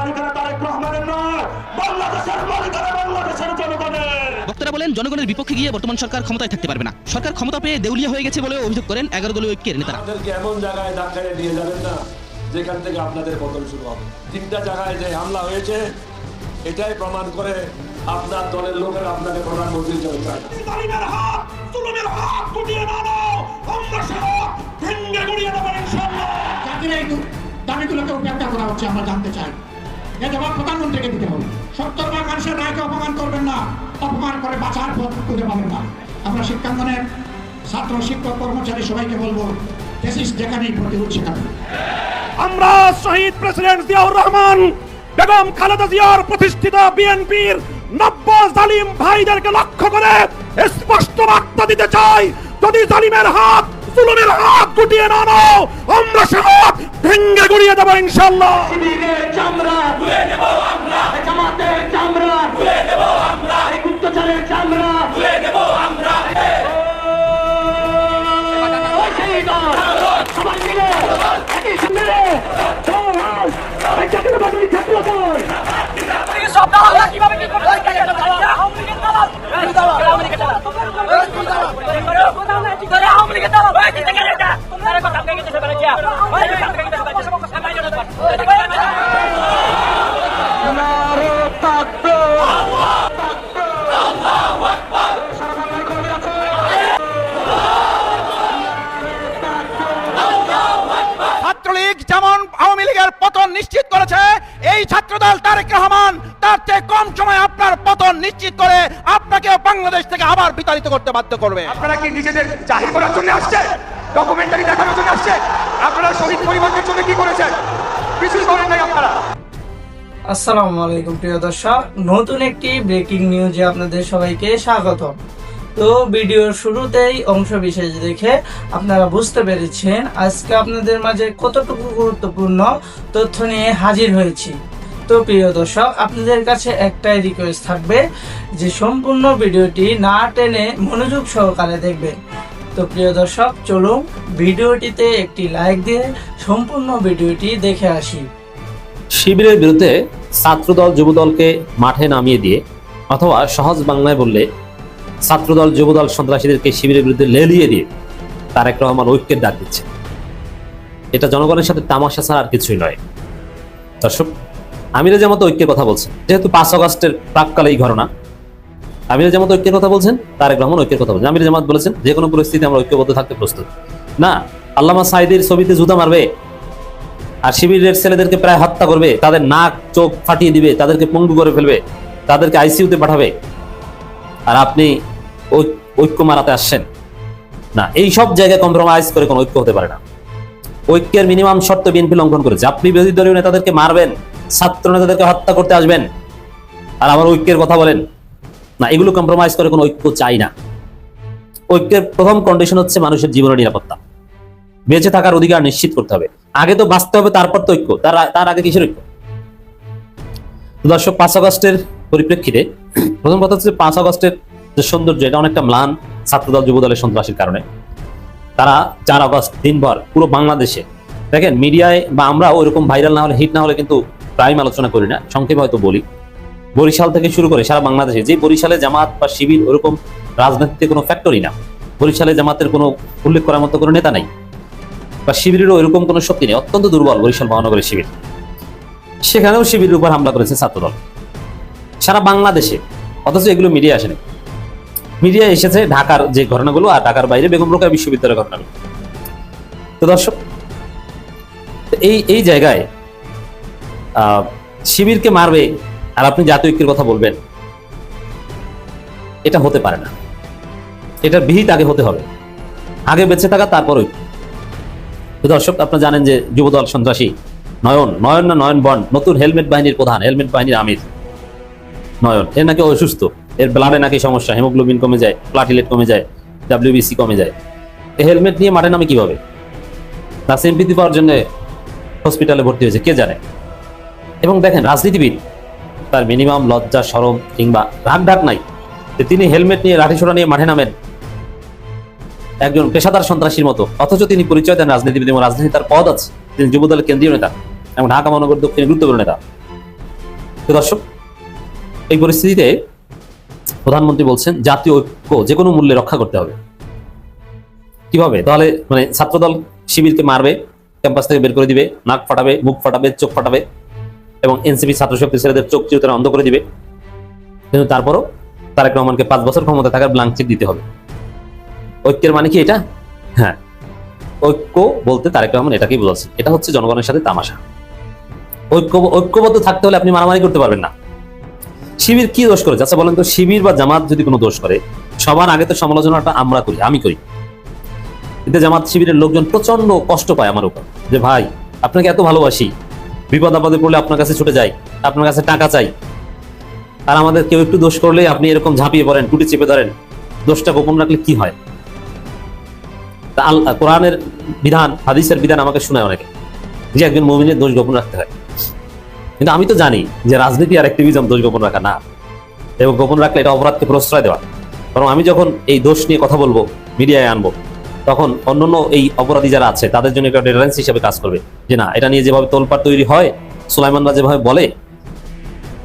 মালিকানা তারেক রহমানের নয়, বাংলাদেশের মালিকানা বাংলাদেশের জনগণের। বক্তারা বলেন, জনগণের বিপক্ষে গিয়ে বর্তমান সরকার ক্ষমতায় থাকতে পারবে না। সরকার ক্ষমতা পেয়ে দেউলিয়া হয়ে গেছে বলে অভিযোগ করেন 11 দলীয় ঐক্যের নেতারা। আপনাদেরকে এমন জায়গায় ধাক্কায় নিয়ে যাবেন না যেখান থেকে আপনাদের পতন শুরু হবে। 3টা জায়গায় যে হামলা হয়েছে এটাই প্রমাণ করে আপনার দলের লোকেরা আপনাকে প্রধানমন্ত্রী হিসেবে চায়। জালিমের হাত, জুলুমের হাত গুটিয়ে নাও, আমরা সহ ভেঙে গুড়িয়ে দেব ইনশাআল্লাহ। জাতির এই দাবিগুলোকে উপেক্ষা করা হচ্ছে, আমরা জানতে চাই। এ জবাব প্রধানমন্ত্রীকে দিতে হবে। 70 ভাগ মানুষের রায়কে অপমান করবেন না, অপমান করে বাঁচার পথ খুঁজে পাবেন না। আমরা শিক্ষাঙ্গনের ছাত্র, শিক্ষক, কর্মচারী সবাইকে বলবো, দেশিস যেখানেই প্রতিরোধ শেখাবে। আমরা শহীদ প্রেসিডেন্ট জিয়াউর রহমান, বেগম খালেদা জিয়ার প্রতিষ্ঠিত বিএনপির নব্য জালিম ভাইদেরকে লক্ষ্য করে স্পষ্ট বার্তা দিতে চাই, যদি জালিমের হাত, জুলুমের হাত গুটিয়ে না নাও, আমরা সহ ভেঙে গুড়িয়ে দেব ইনশাআল্লাহ। শিবিরের চামড়া তুলে দেব আমরা, জামাতের চামড়া তুলে দেব আমরা, গুপ্তচরের চামড়া তুলে দেব আমরা। সবাই মিলে একই সঙ্গে কিভাবে কি করে ছাত্রলীগ যেমন আওয়ামী লীগের পতন নিশ্চিত করেছে, এই ছাত্রদল তারেক রহমান তার চেয়ে কম সময় আপনার পতন নিশ্চিত করে আপনাকে বাংলাদেশ থেকে আবার বিতাড়িত করতে বাধ্য করবে। আপনারা কি নিজেদের জাহির করার জন্য আসছে, ডকুমেন্টারি দেখানোর জন্য আসছে? আপনারা শহীদ পরিবারের জন্য কি করেছেন? কিছুই করেন নাই আপনারা। আসসালামু আলাইকুম প্রিয় দর্শক, নতুন একটি ব্রেকিং নিউজে আপনাদের সবাইকে স্বাগতম। তো ভিডিওর শুরুতেই অংশ বিশেষ দেখে আপনারা বুঝতে পেরেছেন আজকে আপনাদের মাঝে কতটুকু গুরুত্বপূর্ণ তথ্য নিয়ে হাজির হয়েছি। তো প্রিয় দর্শক, আপনাদের কাছে একটাই রিকোয়েস্ট থাকবে যে সম্পূর্ণ ভিডিওটি না টেনে মনোযোগ সহকারে দেখবেন। তো প্রিয় দর্শক, চলুন ভিডিওটিতে একটি লাইক দিয়ে সম্পূর্ণ ভিডিওটি দেখে আসি। শিবিরের বিরুদ্ধে ছাত্রদল যুবদলকে মাঠে নামিয়ে দিয়ে, অথবা সহজ বাংলায় বললে ছাত্রদল যুবদল সন্ত্রাসীদেরকে শিবিরের বিরুদ্ধে লেলিয়ে দিয়ে তারেক রহমান ঐক্যের ডাক দিচ্ছে। এটা জনগণের সাথে তামাশা ছাড়া আর কিছুই নয়। দর্শক, আমিরে জামাত ঐক্যের কথা বলছেন, যেহেতু 5 আগস্টের প্রাককালে এই ঘটনা। আমিরে জামাত ঐক্যের কথা বলছেন, তারেক রহমান ঐক্যের কথা বলছেন। আমিরে জামাত বলেছেন যে কোনো পরিস্থিতি আমরা ঐক্যবদ্ধ থাকতে প্রস্তুত না। আল্লামা সাঈদীর ছবিতে জুতা মারবে আর শিবিরের ছেলেদেরকে প্রায় হত্যা করবে, তাদের নাক চোখ ফাটিয়ে দিবে, তাদেরকে পঙ্গু করে ফেলবে, তাদেরকে আইসিইউতে পাঠাবে, আর আপনি ঐক্য মারাতে আসছেন না। এই সব জায়গায় কম্প্রোমাইজ করে কোনো ঐক্য হতে পারে না। ঐক্যের মিনিমাম শর্ত বিএনপি লঙ্ঘন করেছে। আপনি বিরোধী দলীয় নেতাদেরকে মারবেন, ছাত্র নেতাদেরকে হত্যা করতে আসবেন, আর আবার ঐক্যের কথা বলেন না। এগুলো কম্প্রোমাইজ করে কোনো ঐক্য চাই না। ঐক্যের প্রথম কন্ডিশন হচ্ছে মানুষের জীবনের নিরাপত্তা, বেঁচে থাকার অধিকার নিশ্চিত করতে হবে। আগে তো বাঁচতে হবে, তারপর তো ঐক্য। তার আগে কিসের ঐক্য? দর্শক, 5 আগস্টের পরিপ্রেক্ষিতে প্রথম কথা হচ্ছে 5 আগস্টের যে সৌন্দর্য, এটা অনেকটা ম্লান ছাত্রদল যুবদলের সন্ত্রাসীর কারণে। তারা 4 আগস্ট দিনভর পুরো বাংলাদেশে দেখেন মিডিয়ায়, বা আমরা ওইরকম ভাইরাল না হলে, হিট না হলে কিন্তু প্রায় আলোচনা করি না, সংক্ষেপে হয়তো বলি। বরিশাল থেকে শুরু করে সারা বাংলাদেশে, যে বরিশালে জামাত বা শিবির ওরকম রাজনীতিতে কোনো ফ্যাক্টরি না, বরিশালে জামাতের কোনো উল্লেখ করার মতো কোনো নেতা নাই, বা শিবিরেরও এরকম কোনো শক্তি নেই। অত্যন্ত দুর্বল বরিশাল মহানগরের শিবির। সেখানেও শিবিরের উপর হামলা করেছে ছাত্রদল সারা বাংলাদেশে, অথচ এগুলো মিডিয়া আসেনি। মিডিয়া এসেছে ঢাকার যে ঘটনাগুলো, আর ঢাকার বাইরে বেগম রোকেয়া বিশ্ববিদ্যালয়ের ঘটনাগুলো। তো দর্শক, এই জায়গায় শিবিরকে মারবে আর আপনি জাতীয় ঐক্যের কথা বলবেন, এটা হতে পারে না। এটার বিহিত আগে হতে হবে, আগে বেঁচে থাকা, তারপর ঐক্য। তো দর্শক, আপনারা জানেন যে যুবদল সন্ত্রাসী নয়ন বন্ড নতুন হেলমেট বাহিনীর প্রধান, হেলমেট বাহিনীর আমির নয়ন, এর নাকি অসুস্থ, এর ব্লাডে নাকি সমস্যা, হিমোগ্লোবিন কমে যায়, প্লাটিলেট কমে যায়, WBC কমে যায়। এই হেলমেট নিয়ে মাঠে নামে কিভাবে? না সিম্পিতি পাওয়ার জন্য হসপিটালে ভর্তি হয়েছে, কে জানে। এবং দেখেন, রাজনীতিবিদ তার মিনিমাম লজ্জা শরম কিংবা রাগ ঢাক নাই, তিনি হেলমেট নিয়ে লাঠিসোঁটা নিয়ে মাঠে নামেন একজন পেশাদার সন্ত্রাসীর মতো, অথচ তিনি পরিচয় দেন রাজনীতিবিদ এবং রাজনীতি তার পদ আছে। তিনি যুবদলের কেন্দ্রীয় নেতা এবং ঢাকা মহানগর দক্ষিণের গুরুত্বপূর্ণ নেতা। তো দর্শক, এই পরিস্থিতিতে প্রধানমন্ত্রী বলছেন জাতীয় ঐক্য যে কোনো মূল্যে রক্ষা করতে হবে। কিভাবে? তাহলে মানে ছাত্রদল শিবিরকে মারবে, ক্যাম্পাস থেকে বের করে দিবে, নাক ফাটাবে, মুখ ফাটাবে, চোখ ফাটাবে এবং এনসিপি ছাত্রশক্তি ছেলেদের চোখ চিরতরে অন্ধ করে দিবে। কিন্তু তারপরও তারেক রহমানকে 5 বছর ক্ষমতা থাকার ব্ল্যাঙ্ক চেক দিতে হবে। ঐক্যের মানে কি এটা? হ্যাঁ, ঐক্য বলতে তারেক রহমান এটাকেই বোঝাচ্ছে। এটা হচ্ছে জনগণের সাথে তামাশা। ঐক্যবদ্ধ থাকতে হলে আপনি মারামারি করতে পারবেন না। শিবির কি দোষ করেছে? আচ্ছা বলেন তো, শিবির বা জামাত যদি কোনো দোষ করে, সবার আগে তো সমালোচনাটা আমরা করি, আমি করি। এতে জামাত শিবিরের লোকজন প্রচন্ড কষ্ট পায় আমার উপর, যে ভাই আপনাকে এত ভালোবাসি, বিপদ আপদে পড়লে আপনার কাছে ছুটে যাই, আপনার কাছে টাকা চাই, আর আমাদের কেউ একটু দোষ করলে আপনি এরকম ঝাঁপিয়ে পড়েন, টুটি চেপে ধরেন। দোষটা গোপন রাখলে কি হয়? কোরআনের বিধান, হাদিসের বিধান আমাকে শোনায় অনেকে, যে একজন মুমিনের দোষ গোপন রাখতে হয়। কিন্তু আমি তো জানি যে রাজনীতি আর অ্যাক্টিভিজম দোষ গোপন রাখা না, এবং গোপন রাখলে এটা অপরাধকে প্রশ্রয় দেওয়া। কারণ আমি যখন এই দোষ নিয়ে কথা বলবো, মিডিয়ায় আনবো, তখন অন্যান্য এই অপরাধী যারা আছে তাদের জন্য একটা ডেটারেন্স হিসেবে কাজ করবে, যে না, এটা নিয়ে যেভাবে তোলপাড় তৈরি হয়, সুলাইমানরা যেভাবে বলে,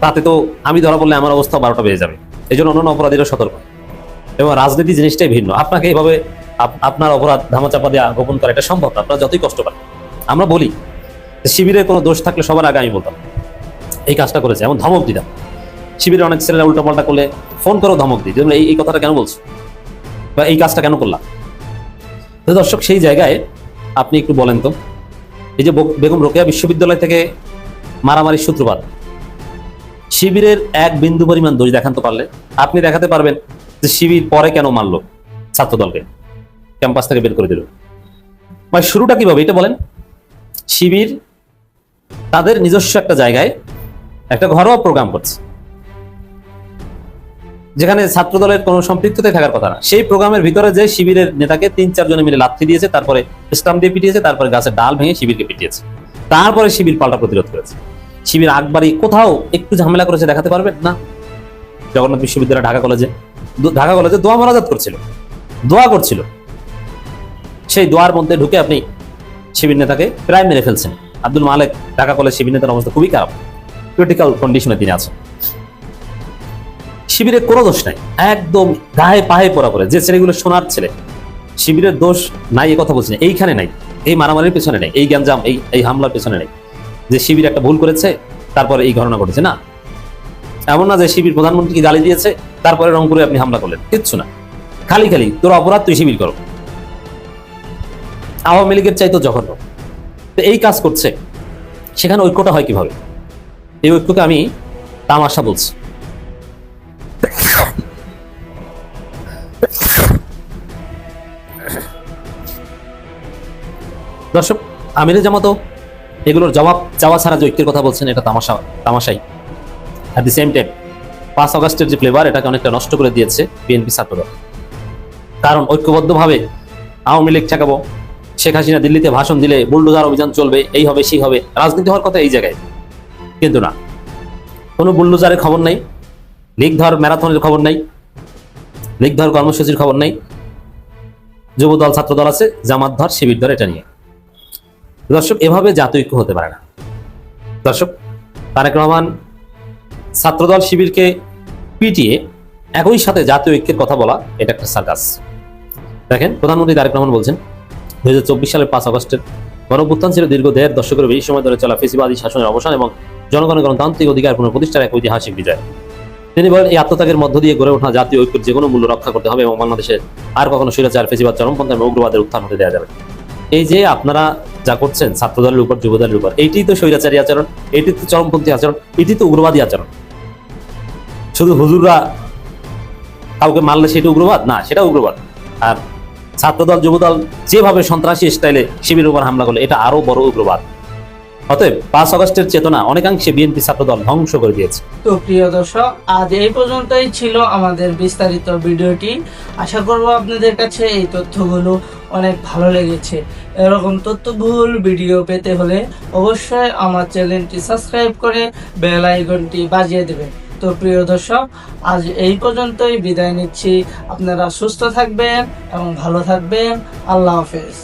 তাতে তো আমি ধরা পড়লে আমার অবস্থা 12টা বেজে যাবে। এই জন্য অন্যান্য অপরাধীরা সতর্ক। এবং রাজনীতি জিনিসটাই ভিন্ন। আপনাকে এইভাবে আপনার অপরাধ ধামাচাপা দেওয়া, গোপন করা এটা সম্ভব না, আপনারা যতই কষ্ট করেন। আমরা বলি শিবিরের কোনো দোষ থাকলে সবার আগে আমি বলতাম এই কাজটা করেছে, এমন ধমক দিতাম। শিবিরের অনেক ছেলেরা উল্টাপাল্টা করলে ফোন করেও ধমক দিই, যেমন এই কথাটা কেন বলছো বা এই কাজটা কেন করলাম। তো দর্শক, সেই জায়গায় আপনি একটু বলেন তো, এই যে বেগম রোকেয়া বিশ্ববিদ্যালয় থেকে মারামারির সূত্রপাত, শিবিরের এক বিন্দু পরিমাণ দোষ দেখান তো পারলে। আপনি দেখাতে পারবেন যে শিবির পরে কেন মারলো ছাত্রদলকে, ক্যাম্পাস থেকে বের করে দিল। মানে শুরুটা কিভাবে এটা বলেন। শিবির তাদের নিজস্ব একটা জায়গায় একটা ঘরোয়া প্রোগ্রাম করছে, যেখানে ছাত্রদলের কোনো সম্পৃক্ততায় থাকার কথা না। সেই প্রোগ্রামের ভিতরে যে শিবিরের নেতাকে 3-4 জনে মিলে লাথি দিয়েছে, তারপরে স্টাম্প দিয়ে পিটিয়েছে, তারপরে গাছের ডাল ভেঙে শিবিরকে পিটিয়েছে। তারপরে শিবির পাল্টা প্রতিরোধ করেছে। শিবির আকবারই কোথাও একটু ঝামেলা করেছে দেখাতে পারবেন না? জগন্নাথ বিশ্ববিদ্যালয় ঢাকা কলেজে দোয়া মোনাজাত করছিল, দোয়া করছিল। সেই দোয়ার মধ্যে ঢুকে আপনি শিবির নেতাকে প্রায় মেরে ফেলছেন। আব্দুল মালেক ঢাকা কলেজ শিবির নেতার অবস্থা খুবই খারাপ, ক্রিটিক্যাল কন্ডিশনে তিনি আছেন। শিবিরের কোনো দোষ নাই, একদম গায়ে পায়ে পড়া করে। যে ছেলেগুলো সোনার ছেলে, শিবিরের দোষ নাই এ কথা বলছি না, এইখানে নাই, এই মারামারির পেছনে নেই, এই গ্যাঞ্জাম, এই হামলার পেছনে নেই যে শিবির একটা ভুল করেছে তারপরে এই ঘটনা ঘটেছে। না, এমন না যে শিবির প্রধানমন্ত্রীকে গালি দিয়েছে তারপরে রংপুরে আপনি হামলা করলেন, কিচ্ছু না। খালি তোর অপরাধ, তুই শিবির করো। আওয়ামী লীগের চাইতো জঘন্য। তো এই কাজ করছে, সেখানে ঐক্যটা হয় কিভাবে? এই ঐক্যকে আমি তামাশা বলছি। দর্শক, আমিরে জামাতও এগুলোর জবাব চাওয়া ছাড়া যে ঐক্যের কথা বলছেন, এটা তামাশাই। অ্যাট দি সেম টাইম 5 আগস্টের যে ফ্লেভার, এটাকে অনেকটা নষ্ট করে দিয়েছে বিএনপি ছাত্রদল। কারণ ঐক্যবদ্ধভাবে আওয়ামী লীগ ঠেকাবো, শেখ হাসিনা দিল্লিতে ভাষণ দিলে বুলডোজার অভিযান চলবে, এই হবে সেই হবে, রাজনীতি হওয়ার কথা এই জায়গায়। কিন্তু না, কোনো বুলডোজারের খবর নাই, লীগ ধর ম্যারাথনের খবর নাই, লীগ ধর কর্মসূচির খবর নাই। যুবদল ছাত্রদল আছে, জামাত ধর শিবির ধর, এটা নিয়ে। দর্শক, এভাবে জাতীয় ঐক্য হতে পারে না। দর্শক, তারেক রহমান ছাত্রদল শিবিরকে পিটিয়ে একই সাথে জাতীয় ঐক্যের কথা বলা, এটা একটা সার্কাস। দেখেন, প্রধানমন্ত্রী তারেক রহমান বলছেন 2024 সালের 5 আগস্টের গণঅভ্যুত্থান ছিল দীর্ঘ 1.5 দশকের বেশি সময় ধরে চলা ফেসিবাদী শাসনের অবসান এবং জনগণের গণতান্ত্রিক অধিকার পুনঃপ্রতিষ্ঠার এক ঐতিহাসিক বিজয়। তিনি বলেন, এই আত্মত্যাগের মধ্য দিয়ে গড়ে ওঠা জাতীয় ঐক্যের যে কোনো মূল্য রক্ষা করতে হবে এবং বাংলাদেশে আর কখনো স্বৈরাচার, ফেসিবাদ, চরমপন্থা এবং উগ্রবাদের উত্থান হতে দেওয়া যাবে। এই যে আপনারা যা করছেন ছাত্রদলের উপর, যুবদলের উপর, এইটি তো স্বৈরাচারী আচরণ, এটি তো চরমপন্থী আচরণ, এটি তো উগ্রবাদী আচরণ। শুধু হুজুররা কাউকে মারলে সেটা উগ্রবাদ না, সেটা উগ্রবাদ। আর ছাত্রদল, যুবদল যেভাবে সন্ত্রাসী স্টাইলে শিবিরের উপর হামলা করলে, এটা আরো বড় উগ্রবাদ। অতএব 5 আগস্টের চেতনা অনেকাংশে বিএনপি ছাত্রদল ধ্বংস করে দিয়েছে। তো প্রিয় দর্শক, আজ এই পর্যন্তই ছিল আমাদের বিস্তারিত ভিডিওটি। আশা করব আপনাদের কাছে এই তথ্যগুলো অনেক ভালো লেগেছে। এরকম তথ্যবহুল ভিডিও পেতে হলে অবশ্যই আমার চ্যানেলটি সাবস্ক্রাইব করে বেল আইকনটি বাজিয়ে দেবেন। তো প্রিয় দর্শক, আজ এই পর্যন্তই বিদায় নিচ্ছি। আপনারা সুস্থ থাকবেন এবং ভালো থাকবেন। আল্লাহ হাফেজ।